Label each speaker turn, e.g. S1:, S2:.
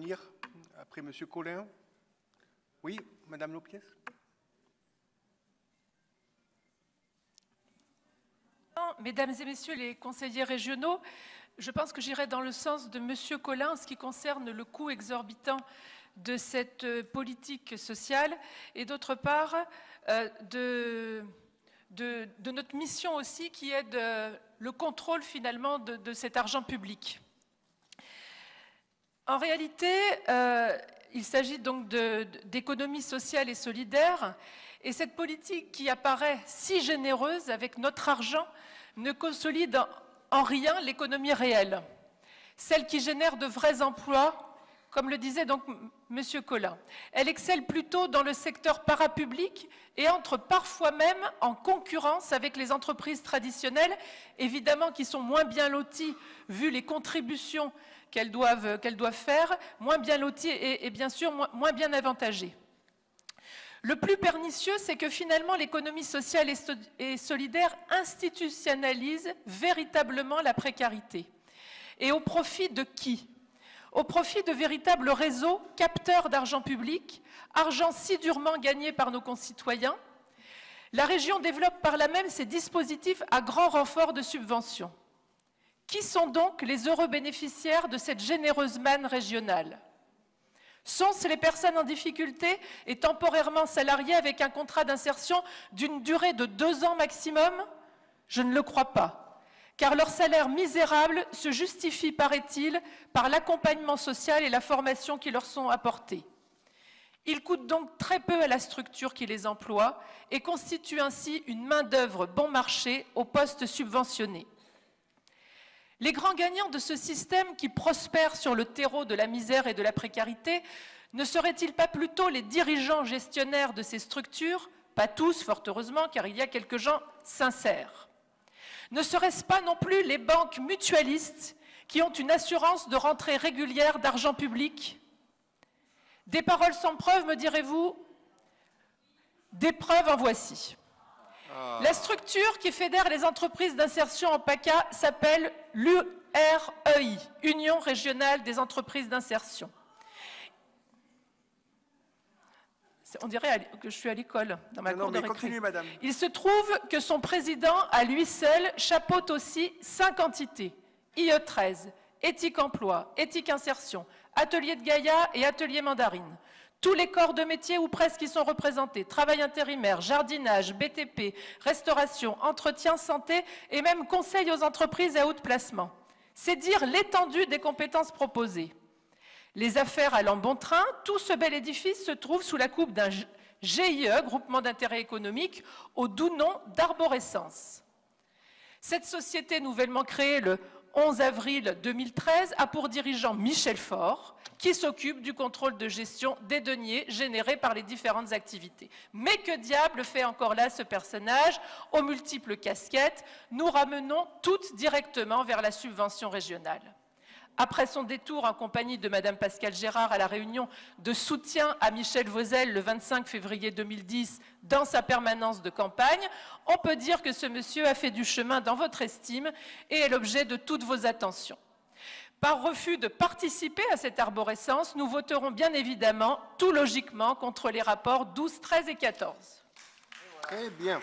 S1: intervenir après M. Collin. Oui, Madame Lopiès.
S2: Mesdames et Messieurs les conseillers régionaux, je pense que j'irai dans le sens de M. Collin en ce qui concerne le coût exorbitant de cette politique sociale et d'autre part de notre mission aussi qui est le contrôle finalement de cet argent public. En réalité, il s'agit donc d'économie sociale et solidaire et cette politique qui apparaît si généreuse avec notre argent ne consolide en rien l'économie réelle, celle qui génère de vrais emplois, comme le disait donc M. Collin. Elle excelle plutôt dans le secteur parapublic et entre parfois même en concurrence avec les entreprises traditionnelles, évidemment qui sont moins bien loties vu les contributions qu'elles doivent faire, moins bien loties et bien sûr moins bien avantagées. Le plus pernicieux, c'est que finalement l'économie sociale et solidaire institutionnalise véritablement la précarité. Et au profit de qui? Au profit de véritables réseaux capteurs d'argent public, argent si durement gagné par nos concitoyens. La région développe par là même ses dispositifs à grand renfort de subventions. Qui sont donc les heureux bénéficiaires de cette généreuse manne régionale? Sont-ce les personnes en difficulté et temporairement salariées avec un contrat d'insertion d'une durée de 2 ans maximum? Je ne le crois pas, car leur salaire misérable se justifie, paraît-il, par l'accompagnement social et la formation qui leur sont apportés. Ils coûtent donc très peu à la structure qui les emploie et constituent ainsi une main-d'œuvre bon marché aux postes subventionnés. Les grands gagnants de ce système qui prospère sur le terreau de la misère et de la précarité, ne seraient-ils pas plutôt les dirigeants gestionnaires de ces structures? Pas tous, fort heureusement, car il y a quelques gens sincères. Ne seraient-ce pas non plus les banques mutualistes qui ont une assurance de rentrée régulière d'argent public? Des paroles sans preuve, me direz-vous? Des preuves en voici. La structure qui fédère les entreprises d'insertion en PACA s'appelle l'UREI, Union régionale des entreprises d'insertion. On dirait que je suis à l'école, dans ma cour de récré.
S1: Continuez, madame.
S2: Il se trouve que son président, à lui seul, chapeaute aussi 5 entités. IE13, Éthique Emploi, Éthique Insertion, Atelier de Gaïa et Atelier Mandarine. Tous les corps de métier ou presque y sont représentés. Travail intérimaire, jardinage, BTP, restauration, entretien, santé et même conseil aux entreprises à haut placement. C'est dire l'étendue des compétences proposées. Les affaires allant bon train, tout ce bel édifice se trouve sous la coupe d'un GIE, groupement d'intérêt économique, au doux nom d'Arborescence. Cette société nouvellement créée le 11 avril 2013 a pour dirigeant Michel Faure, qui s'occupe du contrôle de gestion des deniers générés par les différentes activités. Mais que diable fait encore là ce personnage aux multiples casquettes? Nous ramenons toutes directement vers la subvention régionale. Après son détour en compagnie de Mme Pascale Gérard à la réunion de soutien à Michel Vauzel le 25 février 2010 dans sa permanence de campagne, on peut dire que ce monsieur a fait du chemin dans votre estime et est l'objet de toutes vos attentions. Par refus de participer à cette arborescence, nous voterons bien évidemment, tout logiquement, contre les rapports 12, 13 et 14.
S1: Très bien.